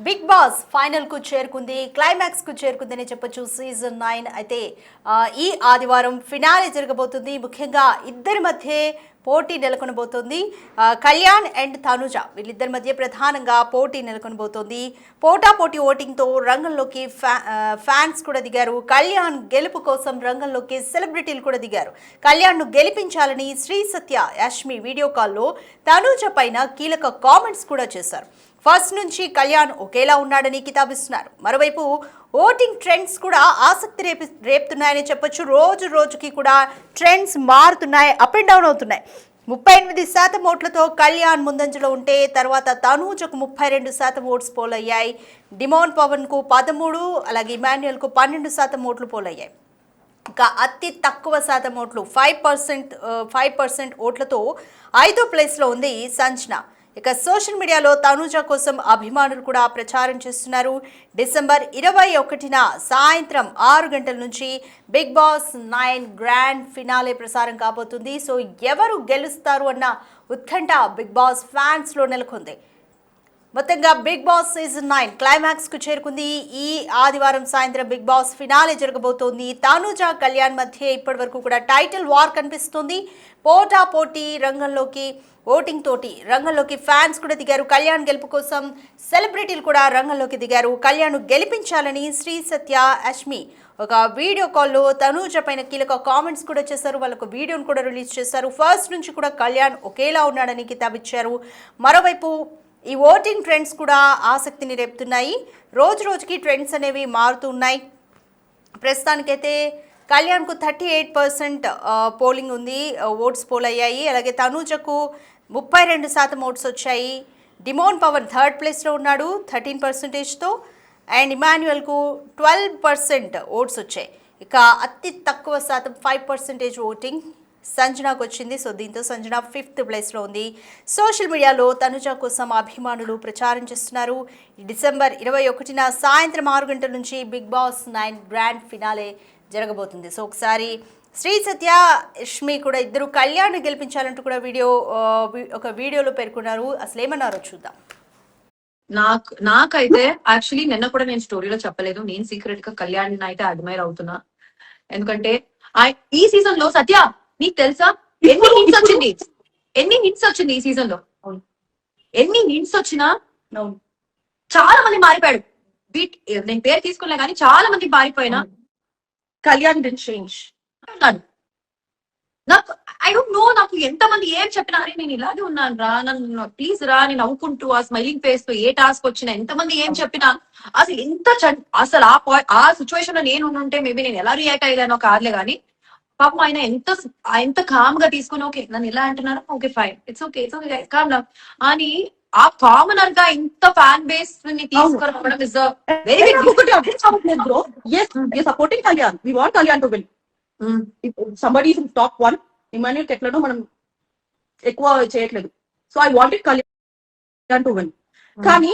Big boss final కు చేరుకుంది, climax కు చేరుకుందని చెప్పొచ్చు. సీజన్ 9 అయితే ఈ ఆదివారం ఫినాలే జరగబోతుంది. ముఖ్యంగా ఇద్దరి మధ్య పోటీ నెలకొనబోతోంది. కళ్యాణ్ అండ్ తనుజ వీళ్ళిద్దరి మధ్య ప్రధానంగా పోటీ నెలకొనబోతోంది. పోటాపోటీ ఓటింగ్తో రంగంలోకి ఫ్యాన్స్ కూడా దిగారు. కళ్యాణ్ గెలుపు కోసం రంగంలోకి సెలబ్రిటీలు కూడా దిగారు. కళ్యాణ్ను గెలిపించాలని శ్రీ సత్య యాష్మి వీడియో కాల్లో తనుజ పైన కీలక కామెంట్స్ కూడా చేశారు. ఫస్ట్ నుంచి కళ్యాణ్ ఒకేలా ఉన్నాడని కితాబిస్తున్నారు. మరోవైపు ఓటింగ్ ట్రెండ్స్ కూడా ఆసక్తి రేపుతున్నాయని చెప్పొచ్చు. రోజు రోజుకి కూడా ట్రెండ్స్ మారుతున్నాయి, అప్ అండ్ డౌన్ అవుతున్నాయి. 38% ఓట్లతో కళ్యాణ్ ముందంజలో ఉంటే తర్వాత తనూజకు 32% ఓట్స్ పోలయ్యాయి. డిమోన్ పవన్కు 13, అలాగే ఇమాన్యుయల్కు 12% ఓట్లు పోలయ్యాయి. ఇంకా అతి తక్కువ శాతం ఓట్లు 5% ఓట్లతో 5వ ప్లేస్లో ఉంది సంజన. ఇక సోషల్ మీడియాలో తనూజ కోసం అభిమానులు కూడా ప్రచారం చేస్తున్నారు. డిసెంబర్ 21న సాయంత్రం 6 గంటల నుంచి బిగ్ బాస్ 9 గ్రాండ్ ఫినాలే ప్రసారం కాబోతుంది. సో ఎవరు గెలుస్తారు అన్న ఉత్కంఠ బిగ్ బాస్ ఫ్యాన్స్లో నెలకొంది. మొత్తంగా బిగ్ బాస్ సీజన్ 9 క్లైమాక్స్ కు చేరుకుంది. ఈ ఆదివారం సాయంత్రం బిగ్ బాస్ ఫినాలే జరగబోతోంది. తనూజ కళ్యాణ్ మధ్య ఇప్పటి వరకు కూడా టైటిల్ వార్ కనిపిస్తుంది. పోటా పోటీ రంగంలోకి ఓటింగ్ తోటి రంగంలోకి ఫ్యాన్స్ కూడా దిగారు. కళ్యాణ్ గెలుపు కోసం సెలబ్రిటీలు కూడా రంగంలోకి దిగారు. కళ్యాణ్ గెలిపించాలని శ్రీ సత్య యాష్మి ఒక వీడియో కాల్లో తనూజ పైన కీలక కామెంట్స్ కూడా చేశారు. వాళ్ళకు వీడియోను కూడా రిలీజ్ చేశారు. ఫస్ట్ నుంచి కూడా కళ్యాణ్ ఒకేలా ఉన్నాడని కితాబిచ్చారు. మరోవైపు ఈ ఓటింగ్ ట్రెండ్స్ కూడా ఆసక్తిని రేపుతున్నాయి. రోజు రోజుకి ట్రెండ్స్ అనేవి మారుతూ ఉన్నాయి. ప్రస్తుతానికైతే కళ్యాణ్కు 38% పోలింగ్ ఉంది, ఓట్స్ పోల్ అయ్యాయి. అలాగే తనూజకు 32% ఓట్స్ వచ్చాయి. డిమోన్ పవన్ థర్డ్ ప్లేస్లో ఉన్నాడు 13%తో. అండ్ ఇమాన్యుయల్కు 12% ఓట్స్ వచ్చాయి. ఇక అతి తక్కువ శాతం 5% ఓటింగ్ సంజనాకు వచ్చింది. సో దీంతో సంజన 5th ప్లేస్లో ఉంది. సోషల్ మీడియాలో తనుజ కోసం అభిమానులు ప్రచారం చేస్తున్నారు. డిసెంబర్ 21న సాయంత్రం 6 గంటల నుంచి బిగ్ బాస్ 9 గ్రాండ్ ఫినాలే జరగబోతుంది. సో ఒకసారి శ్రీ సత్య యష్మి కూడా ఇద్దరు కళ్యాణ్ గెలిపించాలంటూ కూడా ఒక వీడియోలో పేర్కొన్నారు. అసలు ఏమన్నారో చూద్దాం. నాకైతే యాక్చువల్లీ నిన్న కూడా నేను స్టోరీలో చెప్పలేదు, నేను సీక్రెట్ గా కళ్యాణ్ అయితే అడ్మైర్ అవుతున్నా. ఎందుకంటే ఈ సీజన్ లో సత్య నీకు తెలుసా ఎన్ని హిట్స్ వచ్చింది ఈ సీజన్ లో? ఎన్ని హిట్స్ వచ్చినా చాలా మంది మారిపోయాడు. నేను పేరు తీసుకోలే కానీ చాలా మంది మారిపోయినా కళ్యాణ్ డిడ్ చేంజ్ అన్నాడు. నాకు ఐ డోంట్ నో, నాకు ఎంత మంది ఏం చెప్పినా అరే నేను ఇలాగే ఉన్నాను రా, నన్ను ప్లీజ్ రా, నేను నవ్వుకుంటూ ఆ స్మైలింగ్ ఫేస్ తో ఏ టాస్క్ వచ్చినా ఎంతమంది ఏం చెప్పినా అసలు అసలు ఆ సిచ్యువేషన్ లో నేను ఉంటే మేబీ నేను ఎలా రియాక్ట్ అయ్యానో కాదులే గానీ పాపం ఆయన ఎంత కామ్ గా తీసుకుని ఓకే నన్ను ఎలా అంటున్నారు, okay fine, it's okay calm down అని ఆ కామనర్ గా ఇంత ఫ్యాన్ బేస్ ని తీసుకురావడం is very big bro. yes we are supporting Kalyan, we want Kalyan to win. if somebody is in top 1, Emmanuel ఎట్లనో మనం ఎక్కువ చేయట్లేదు. So I wanted Kalyan to win. కానీ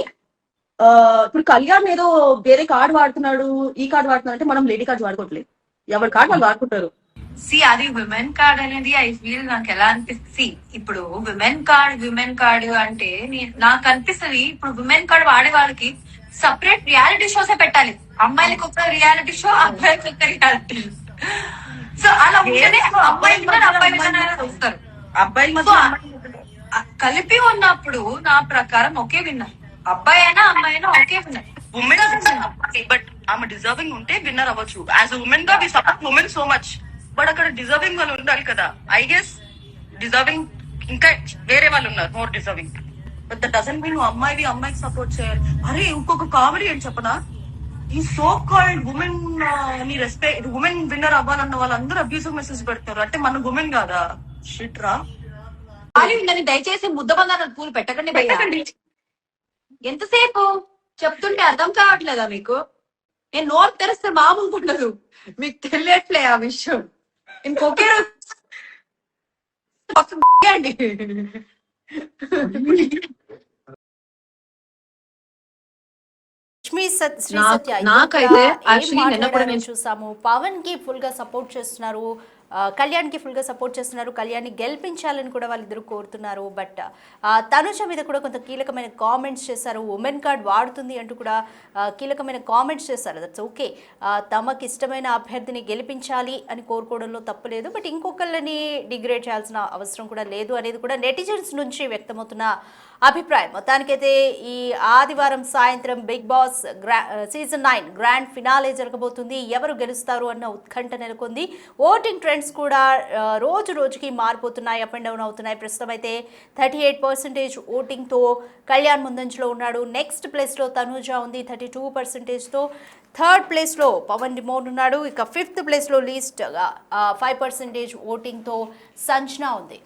ఇప్పుడు కళ్యాణ్ ఏదో వేరే కార్డు వాడుతున్నాడు, ఈ కార్డు వాడుతున్నాడు అంటే మనం లేడీ కార్డు వాడుకోవట్లేదు. ఎవరి కార్డు వాళ్ళు వాడుకుంటారు. అది విమెన్ కార్డ్ అనేది ఐ ఫీల్ నాకు ఎలా అనిపిస్తుంది, ఇప్పుడు విమెన్ కార్డ్ అంటే నాకు అనిపిస్తుంది ఇప్పుడు విమెన్ కార్డ్ వాడే వాళ్ళకి సపరేట్ రియాలిటీ షోసే పెట్టాలి. అమ్మాయిలకి ఒక రియాలిటీ షో, అబ్బాయిలకి ఒక రియాలిటీ. సో అలా ఉంటేనే అబ్బాయిలు వస్తారు. కలిపి ఉన్నప్పుడు నా ప్రకారం ఒకే విన్నర్, అబ్బాయి అయినా అమ్మాయి అయినా ఒకే విన్నర్. బట్ ఆమె డిజర్వింగ్ ఉంటే విన్నర్ అవ్వచ్చు. యాజ్ ఉమెన్ గా we support women so much. But అక్కడ డిజర్వింగ్ వాళ్ళు ఉండాలి కదా. ఐ గెస్ డిజర్వింగ్ ఇంకా వేరే వాళ్ళు ఉన్నారు more deserving. But that doesn't mean నువ్వు అమ్మాయికి సపోర్ట్ చేయాలి. అరే ఇంకొక కామెడీ ఏం చెప్పనా, ఈ సో కాల్డ్ ఉమెన్ ని రెస్పెక్ట్ ఉమెన్ విన్నర్ అవ్వాలన్న వాళ్ళందరూ అబ్యూసివ్ మెసేజ్ పెడతారు. అంటే మన ఉమెన్ కాదా? షిట్ రా. దయచేసి ముద్దబంధాల పూలు పెట్టకండి. ఎంతసేపు చెప్తుంటే అర్థం కావట్లేదా మీకు? నేను నోట్ తెరిస్తే మామూలు ఉండదు, మీకు తెలియట్లే ఆ విషయం. ఇంకొకే నాకైతే యాక్చువల్లీ నిన్న కూడా మేము చూసాము. పవన్ కి ఫుల్ గా సపోర్ట్ చేస్తున్నారు. కళ్యాణ్కి ఫుల్గా సపోర్ట్ చేస్తున్నారు. కళ్యాణ్ని గెలిపించాలని కూడా వాళ్ళిద్దరూ కోరుతున్నారు. బట్ తనుజ మీద కూడా కొంత కీలకమైన కామెంట్స్ చేశారు. ఉమెన్ కార్డ్ వాడుతుంది అంటూ కూడా కీలకమైన కామెంట్స్ చేశారు. దట్స్ ఓకే, తమకి ఇష్టమైన అభ్యర్థిని గెలిపించాలి అని కోరుకోవడంలో తప్పులేదు. బట్ ఇంకొకళ్ళని డిగ్రేడ్ చేయాల్సిన అవసరం కూడా లేదు అనేది కూడా నెటిజన్స్ నుంచి వ్యక్తమవుతున్న అభిప్రాయం. మొత్తానికైతే ఈ ఆదివారం సాయంత్రం Bigg Boss season 9 grand finale జరగబోతుంది. ఎవరు గెలుస్తారు అన్న ఉత్కంఠ నెలకొంది. ఓటింగ్ ట్రెండ్స్ కూడా రోజు రోజుకి మారిపోతున్నాయి, అప్ అండ్ డౌన్ అవుతున్నాయి. ప్రస్తుతం అయితే 38% ఓటింగ్తో కళ్యాణ్ ముందంజలో ఉన్నాడు. నెక్స్ట్ ప్లేస్లో తనూజ ఉంది 32%తో. థర్డ్ ప్లేస్లో పవన్ డిమోన్ ఉన్నాడు. ఇక ఫిఫ్త్ ప్లేస్లో లీస్ట్గా 5% ఓటింగ్తో సంజన ఉంది.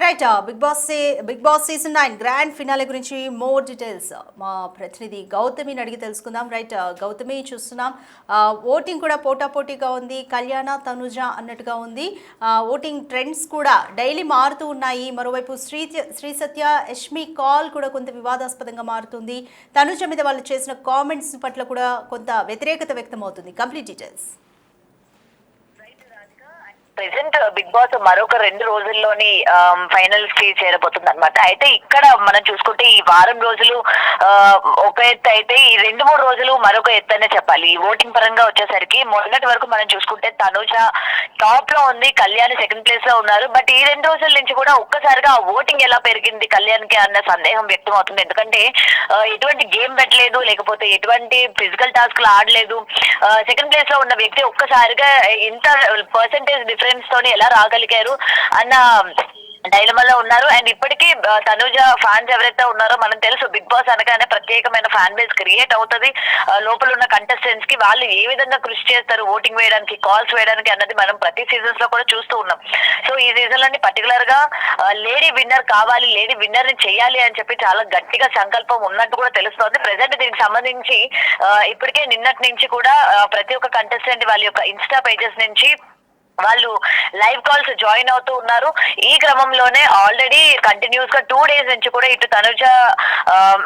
Right, Bigg Boss season 9 grand finale గురించి మోర్ డీటెయిల్స్ మా ప్రతినిధి గౌతమిని అడిగి తెలుసుకుందాం. రైట్ గౌతమి, చూస్తున్నాం ఓటింగ్ కూడా పోటాపోటీగా ఉంది. కళ్యాణ తనుజ అన్నట్టుగా ఉంది. ఓటింగ్ ట్రెండ్స్ కూడా డైలీ మారుతూ ఉన్నాయి. మరోవైపు శ్రీ సత్య యష్మి కాల్ కూడా కొంత వివాదాస్పదంగా మారుతుంది. తనుజ మీద వాళ్ళు చేసిన కామెంట్స్ పట్ల కూడా కొంత వ్యతిరేకత వ్యక్తమవుతుంది. Complete details. Present Bigg Boss మరొక 2 రోజుల్లోని ఫైనల్స్ కి చేరబోతుంది అనమాట. అయితే ఇక్కడ మనం చూసుకుంటే ఈ వారం రోజులు ఒక ఎత్తు అయితే ఈ 2-3 రోజులు మరొక ఎత్తు అనే చెప్పాలి. ఈ ఓటింగ్ పరంగా వచ్చేసరికి మొన్నటి వరకు మనం చూసుకుంటే తనుజ టాప్ లో ఉంది, కళ్యాణ్ సెకండ్ ప్లేస్ లో ఉన్నారు. బట్ ఈ 2 రోజుల నుంచి కూడా ఒక్కసారిగా ఓటింగ్ ఎలా పెరిగింది కళ్యాణ్ కి అన్న సందేహం వ్యక్తం అవుతుంది. ఎందుకంటే ఎటువంటి గేమ్ పెట్టలేదు, లేకపోతే ఎటువంటి ఫిజికల్ టాస్క్ లు ఆడలేదు. సెకండ్ ప్లేస్ లో ఉన్న వ్యక్తి ఒక్కసారిగా ఇంత పర్సెంటేజ్ డిఫరెన్స్ తోని ఎలా రాగలిగారు అన్న డైలమాలో ఉన్నారు. అండ్ ఇప్పటికీ తనుజ ఫ్యాన్స్ ఎవరైతే ఉన్నారో మనం తెలుసు, బిగ్ బాస్ అనగానే ప్రత్యేకమైన ఫ్యాన్ బేస్ క్రియేట్ అవుతుంది. లోపల ఉన్న కంటెస్టెంట్స్ కి వాళ్ళు ఏ విధంగా కృషి చేస్తారు ఓటింగ్ వేయడానికి, కాల్స్ వేయడానికి అన్నది మనం ప్రతి సీజన్స్ లో కూడా చూస్తూ ఉన్నాం. సో ఈ సీజన్ లోని పర్టికులర్ గా లేడీ విన్నర్ కావాలి, లేడీ విన్నర్ ని చెయ్యాలి అని చెప్పి చాలా గట్టిగా సంకల్పం ఉన్నట్టు కూడా తెలుస్తోంది. ప్రెసెంట్ దీనికి సంబంధించి ఇప్పటికే నిన్నటి నుంచి కూడా ప్రతి ఒక్క కంటెస్టెంట్ వాళ్ళ యొక్క ఇన్స్టా పేజెస్ నుంచి వాళ్ళు లైవ్ కాల్స్ జాయిన్ అవుతూ ఉన్నారు. ఈ క్రమంలోనే ఆల్రెడీ కంటిన్యూస్ గా 2 days నుంచి కూడా ఇటు తనుజ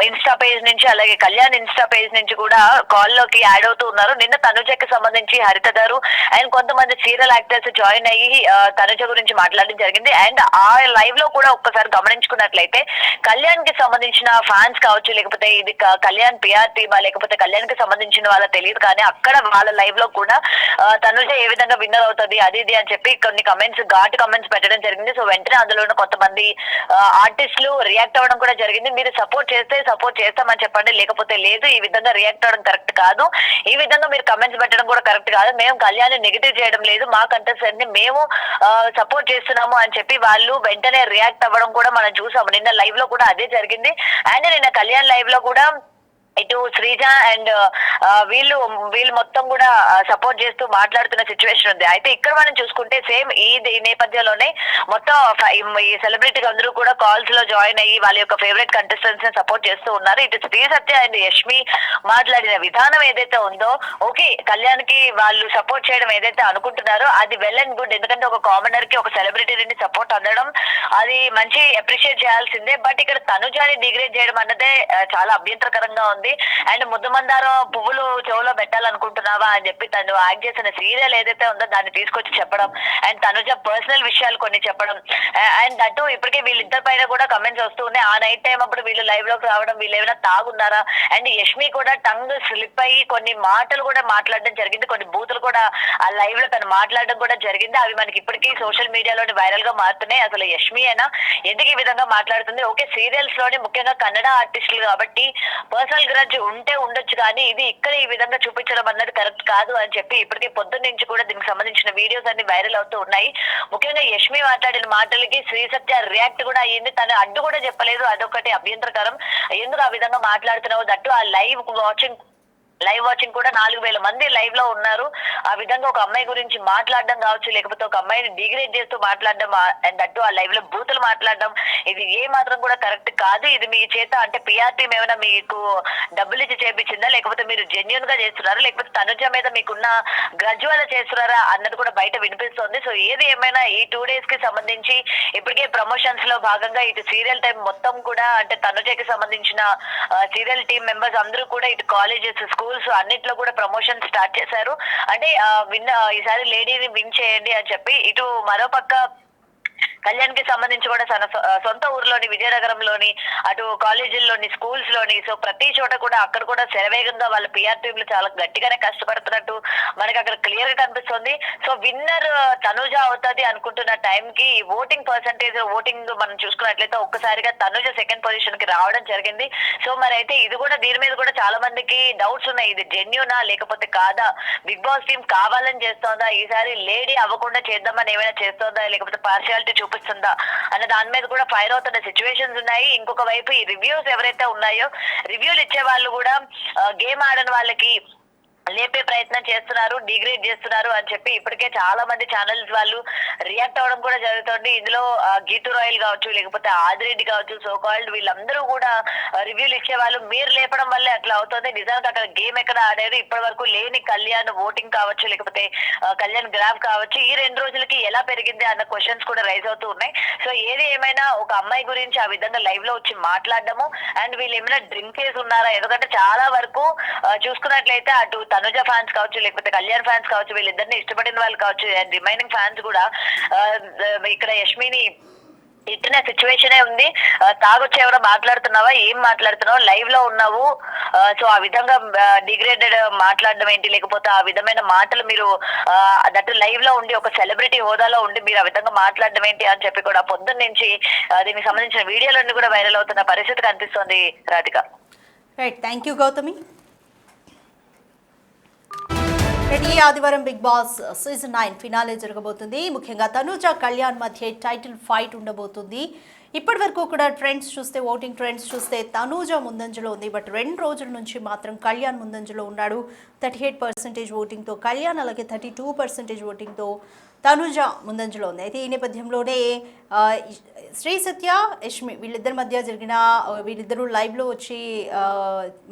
ఇన్స్టా పేజ్ నుంచి అలాగే కళ్యాణ్ ఇన్స్టా పేజ్ నుంచి కూడా కాల్ లోకి యాడ్ అవుతూ ఉన్నారు. నిన్న తనుజకి సంబంధించి హరిత గారు అండ్ కొంతమంది సీరియల్ యాక్టర్స్ జాయిన్ అయ్యి తనుజ గురించి మాట్లాడడం జరిగింది. అండ్ ఆ లైవ్ లో కూడా ఒక్కసారి గమనించుకున్నట్లయితే కళ్యాణ్ కి సంబంధించిన ఫ్యాన్స్ కావచ్చు, లేకపోతే ఇది కళ్యాణ్ పిఆర్ టీమా, లేకపోతే కళ్యాణ్ కి సంబంధించిన వాళ్ళ తెలియదు కానీ అక్కడ వాళ్ళ లైవ్ లో కూడా తనుజ ఏ విధంగా విన్నర్ అవుతుంది అది ఇది అని చెప్పి కొన్ని కమెంట్స్, ఘాటు కమెంట్స్ పెట్టడం జరిగింది. సో వెంటనే అందులో ఉన్న కొంతమంది ఆర్టిస్టులు రియాక్ట్ అవ్వడం కూడా జరిగింది. మీరు సపోర్ట్ చేస్తే సపోర్ట్ చేస్తామని చెప్పండి, లేకపోతే లేదు, ఈ విధంగా రియాక్ట్ అవ్వడం కరెక్ట్ కాదు, ఈ విధంగా మీరు కమెంట్స్ పెట్టడం కూడా కరెక్ట్ కాదు, మేము కళ్యాణ్ నెగిటివ్ చేయడం లేదు, మా కంటెస్టెంట్ ని మేము సపోర్ట్ చేస్తున్నాము అని చెప్పి వాళ్ళు వెంటనే రియాక్ట్ అవ్వడం కూడా మనం చూసాము. నిన్న లైవ్ లో కూడా అదే జరిగింది. అండ్ నిన్న కళ్యాణ్ లైవ్ లో కూడా ఇటు శ్రీజ అండ్ వీళ్ళు మొత్తం కూడా సపోర్ట్ చేస్తూ మాట్లాడుతున్న సిచ్యువేషన్ ఉంది. అయితే ఇక్కడ మనం చూసుకుంటే సేమ్ ఈ నేపథ్యంలోనే మొత్తం ఈ సెలబ్రిటీస్ అందరూ కూడా కాల్స్ లో జాయిన్ అయ్యి వాళ్ళ యొక్క ఫేవరెట్ కంటెస్టెంట్స్ ని సపోర్ట్ చేస్తూ ఉన్నారు. ఇటు శ్రీ సత్య అండ్ యష్మి మాట్లాడిన విధానం ఏదైతే ఉందో, ఓకే కళ్యాణ్ కి వాళ్ళు సపోర్ట్ చేయడం ఏదైతే అనుకుంటున్నారో అది వెల్ అండ్ గుడ్. ఎందుకంటే ఒక కామనర్ కి ఒక సెలబ్రిటీ నుండి సపోర్ట్ అందడం అది మంచి అప్రిషియేట్ చేయాల్సిందే. బట్ ఇక్కడ తనుజాని డిగ్రేడ్ చేయడం అన్నదే చాలా అభ్యంతరకరంగా ఉంది. అండ్ ముద్దమందారం పువ్వులు చెవులో పెట్టాలనుకుంటున్నావా అని చెప్పి తను యాక్ట్ చేసిన సీరియల్ ఏదైతే ఉందో దాన్ని తీసుకొచ్చి చెప్పడం, అండ్ తనుజ పర్సనల్ విషయాలు కొన్ని చెప్పడం, అండ్ అటు ఇప్పటికే వీళ్ళిద్దరి పైన కూడా కమెంట్స్ వస్తూ ఉన్నాయి. ఆ నైట్ టైం అప్పుడు వీళ్ళు లైవ్ లోకి రావడం, వీళ్ళు ఏమైనా తాగున్నారా, అండ్ యష్మి కూడా టంగ్ స్లిప్ అయ్యి కొన్ని మాటలు కూడా మాట్లాడడం జరిగింది, కొన్ని బూతులు కూడా ఆ లైవ్ లో తను మాట్లాడడం కూడా జరిగింది. అవి మనకి ఇప్పటికీ సోషల్ మీడియాలోని వైరల్ గా మారుతున్నాయి. అసలు యష్మి అయినా ఎందుకు ఈ విధంగా మాట్లాడుతుంది? ఓకే సీరియల్స్ లోని ముఖ్యంగా కన్నడ ఆర్టిస్టులు కాబట్టి పర్సనల్ గ్రడ్జ్ ఉంటే ఉండొచ్చు, కానీ ఇది ఇక్కడ ఈ విధంగా చూపించడం అన్నది కరెక్ట్ కాదు అని చెప్పి ఇప్పటికే పొద్దున్న నుంచి కూడా దీనికి సంబంధించిన వీడియోస్ అన్ని వైరల్ అవుతూ ఉన్నాయి. ముఖ్యంగా యష్మి మాట్లాడిన మాటలకి శ్రీ సత్య రియాక్ట్ కూడా అయ్యింది. తను అడ్డు కూడా చెప్పలేదు, అదొకటి అభ్యంతరకరం. ఎందుకు ఆ విధంగా మాట్లాడుతున్నావు? దట్టు ఆ లైవ్ వాచింగ్ లైవ్ వాచింగ్ కూడా 4,000 మంది లైవ్ లో ఉన్నారు. ఆ విధంగా ఒక అమ్మాయి గురించి మాట్లాడడం కావచ్చు, లేకపోతే ఒక అమ్మాయిని డిగ్రేడ్ చేస్తూ మాట్లాడడం, అండ్ అటు ఆ లైవ్ లో బూతులు మాట్లాడడం, ఇది ఏ మాత్రం కూడా కరెక్ట్ కాదు. ఇది మీ చేత అంటే పిఆర్ టీమ్ ఏమైనా మీకు డబ్బులు ఇచ్చి చేపించిందా, లేకపోతే మీరు జెన్యున్ గా చేస్తున్నారా, లేకపోతే తనుజ మీద మీకున్న గ్రడ్జ్ వల్ల చేస్తున్నారా అన్నది కూడా బయట వినిపిస్తోంది. సో ఏది ఏమైనా ఈ 2 days కి సంబంధించి ఇప్పటికే ప్రమోషన్స్ లో భాగంగా ఇటు సీరియల్ టైం మొత్తం కూడా అంటే తనుజకి సంబంధించిన సీరియల్ టీమ్ మెంబర్స్ అందరూ కూడా ఇటు కాలేజెస్, స్కూల్స్ అన్నిట్లో కూడా ప్రమోషన్ స్టార్ట్ చేశారు. అంటే ఈసారి లేడీని విన్ చేయండి అని చెప్పి. ఇటు మరోపక్క కళ్యాణ్ కి సంబంధించి కూడా తన సొంత ఊర్లోని విజయనగరంలోని అటు కాలేజీల్లోని స్కూల్స్ లోని సో ప్రతి చోట కూడా అక్కడ కూడా శరవేగంగా వాళ్ళ పిఆర్ టీంలు చాలా గట్టిగానే కష్టపడుతున్నట్టు మనకి అక్కడ క్లియర్ గా కనిపిస్తుంది. సో విన్నర్ తనుజ అవుతుంది అనుకుంటున్న టైం కి ఓటింగ్ పర్సంటేజ్ ఓటింగ్ మనం చూసుకున్నట్లయితే ఒక్కసారిగా తనుజ సెకండ్ పొజిషన్ కి రావడం జరిగింది. సో మరి అయితే ఇది కూడా దీని మీద కూడా చాలా మందికి డౌట్స్ ఉన్నాయి. ఇది జెన్యునా లేకపోతే కాదా, బిగ్ బాస్ టీం కావాలని చేస్తోందా, ఈసారి లేడీ అవ్వకుండా చేద్దామని ఏమైనా చేస్తోందా, లేకపోతే పార్షియాలిటీ చూపిస్తుందా అన్న దాని మీద కూడా ఫైర్ అవుతున్న సిచ్యువేషన్స్ ఉన్నాయి. ఇంకొక వైపు ఈ రివ్యూస్ ఎవరైతే ఉన్నాయో రివ్యూలు ఇచ్చే వాళ్ళు కూడా గేమ్ ఆడని వాళ్ళకి లేపే ప్రయత్నం చేస్తున్నారు, డిగ్రేడ్ చేస్తున్నారు అని చెప్పి ఇప్పటికే చాలా మంది ఛానల్స్ వాళ్ళు రియాక్ట్ అవ్వడం కూడా జరుగుతుంది. ఇందులో గీతూ రాయల్ కావచ్చు, లేకపోతే ఆదిరెడ్డి కావచ్చు, సో కాల్డ్ వీళ్ళందరూ కూడా రివ్యూలు ఇచ్చే వాళ్ళు మీరు లేపడం వల్లే అట్లా అవుతుంది. నిజానికి అక్కడ గేమ్ ఎక్కడ ఆడేది ఇప్పటి వరకు లేని కళ్యాణ్ ఓటింగ్ కావచ్చు, లేకపోతే కళ్యాణ్ గ్రాఫ్ కావచ్చు, ఈ 2 రోజులకి ఎలా పెరిగింది అన్న క్వశ్చన్స్ కూడా రైజ్ అవుతూ ఉన్నాయి. సో ఏది ఏమైనా ఒక అమ్మాయి గురించి ఆ విధంగా లైవ్ లో వచ్చి మాట్లాడడము అండ్ వీళ్ళు ఏమైనా డ్రింక్ చేసి ఉన్నారా, ఎందుకంటే చాలా వరకు చూసుకున్నట్లయితే అటు తనుజ ఫ్యాన్స్ కావచ్చు, లేకపోతే కళ్యాణ్ ఫ్యాన్స్ కావచ్చు, వీళ్ళిద్దరిని ఇష్టపడిన వాళ్ళు కావచ్చు, అండ్ రిమైనింగ్ ఫ్యాన్స్ కూడా ఇక్కడ యష్మిని ఇట్టిన సిచ్యువేషనే ఉంది. తాగొచ్చి ఎవరో మాట్లాడుతున్నావా, ఏం మాట్లాడుతున్నావు, లైవ్ లో ఉన్నావు, సో ఆ విధంగా డిగ్రేడెడ్ మాట్లాడడం ఏంటి, లేకపోతే ఆ విధమైన మాటలు మీరు దట్ లైవ్ లో ఉండి ఒక సెలబ్రిటీ హోదాలో ఉండి మీరు ఆ విధంగా మాట్లాడడం ఏంటి అని చెప్పి కూడా పొద్దున్న నుంచి దీనికి సంబంధించిన వీడియోలన్నీ కూడా వైరల్ అవుతున్న పరిస్థితి కనిపిస్తోంది. Radhika. Right, thank you Gautami. ఈ ఆదివారం బిగ్ బాస్ సీజన్ 9 ఫినాలే జరగబోతుంది. ముఖ్యంగా తనుజ కళ్యాణ్ మధ్య టైటిల్ ఫైట్ ఉండబోతుంది. ఇప్పటి వరకు కూడా ఓటింగ్ ట్రెండ్స్ చూస్తే తనుజ ముందంజలో ఉంది. బట్ 2 రోజుల నుంచి మాత్రం కళ్యాణ్ ముందంజలో ఉన్నాడు. 38% ఓటింగ్తో కళ్యాణ్, అలాగే 32% ఓటింగ్తో తనుజ ముందంజలో ఉంది. అయితే ఈ నేపథ్యంలోనే శ్రీ సత్య, యష్మి వీళ్ళిద్దరి మధ్య జరిగిన వీళ్ళిద్దరూ లైవ్లో వచ్చి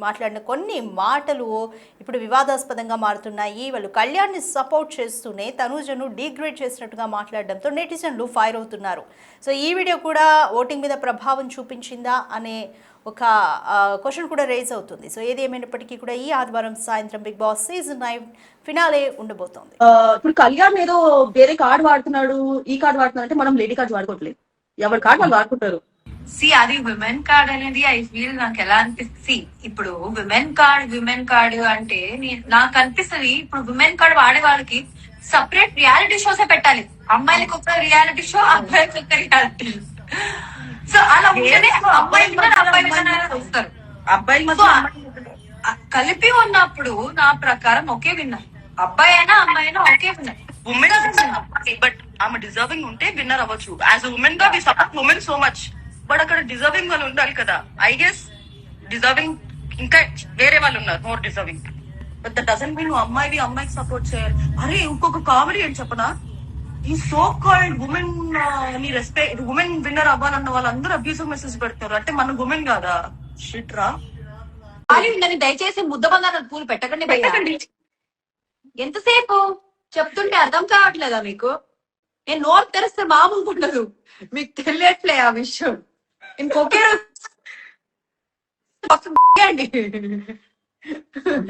మాట్లాడిన కొన్ని మాటలు ఇప్పుడు వివాదాస్పదంగా మారుతున్నాయి. వాళ్ళు కళ్యాణ్ని సపోర్ట్ చేస్తూనే తనుజను డిగ్రేడ్ చేసినట్టుగా మాట్లాడడంతో నెటిజన్లు ఫైర్ అవుతున్నారు. సో ఈ వీడియో కూడా ఓటింగ్ మీద ప్రభావం చూపించిందా అనే ఒక క్వశ్చన్ కూడా రేజ్ అవుతుంది. సో ఏది ఏమైనప్పటికీ కూడా ఈ ఆదివారం సాయంత్రం బిగ్ బాస్ సీజన్ 9 ఫినాలే ఉండబోతోంది. ఇప్పుడు కళ్యాణ్ ఏదో వేరే కార్డు వాడుతున్నాడు, ఈ కార్డు వాడుతున్నాడు అంటే మనం లేడీ కార్డు వాడుకోవట్లేదు, ఎవరి కార్డు వాళ్ళు వాడుకుంటారు. అది విమెన్ కార్డ్ అనేది ఐ ఫీల్ నాకు ఎలా అనిపిస్తుంది, ఇప్పుడు విమెన్ కార్డ్ అంటే నాకు అనిపిస్తుంది ఇప్పుడు విమెన్ కార్డ్ వాడే వాళ్ళకి సపరేట్ రియాలిటీ షోసే పెట్టాలి. అమ్మాయిలకు ఒక రియాలిటీ షో, అబ్బాయిలకు ఒక రియాలిటీ. సో అలా ఉంటేనే అబ్బాయి వస్తారు. అబ్బాయి కలిపి ఉన్నప్పుడు నా ప్రకారం ఒకే విన్నర్, అబ్బాయి అయినా అమ్మాయి అయినా ఒకే విన్నర్. బట్ ఆమె డిజర్వింగ్ ఉంటే విన్నర్ అవ్వచ్చు. యాజ్ ఉమెన్ గా we support women so much, but అక్కడ డిజర్వింగ్ వాళ్ళు ఉండాలి కదా. ఐ గెస్ డిజర్వింగ్ ఇంకా వేరే వాళ్ళు ఉన్నారు more deserving. But that doesn't mean నువ్వు అమ్మాయికి సపోర్ట్ చేయాలి. అరే ఇంకొక కామెడీ అని చెప్పనా, ఈ సో కాల్డ్ ఉమెన్ ని రెస్పెక్ట్ ఉమెన్ విన్నర్ అవ్వాలన్న వాళ్ళందరూ అబ్యూసివ్ మెసేజ్ పెడతారు. అంటే మన ఉమెన్ కాదా షిట్ రా. దయచేసి ముద్దబంధాల పూలు పెట్టకండి. ఎంతసేపు చెప్తుంటే అర్థం కావట్లేదా మీకు? నేను నోరు తెరిస్తే మామూలు ఉండదు, మీకు తెలియట్లే ఆ విషయం. ఇంకొకే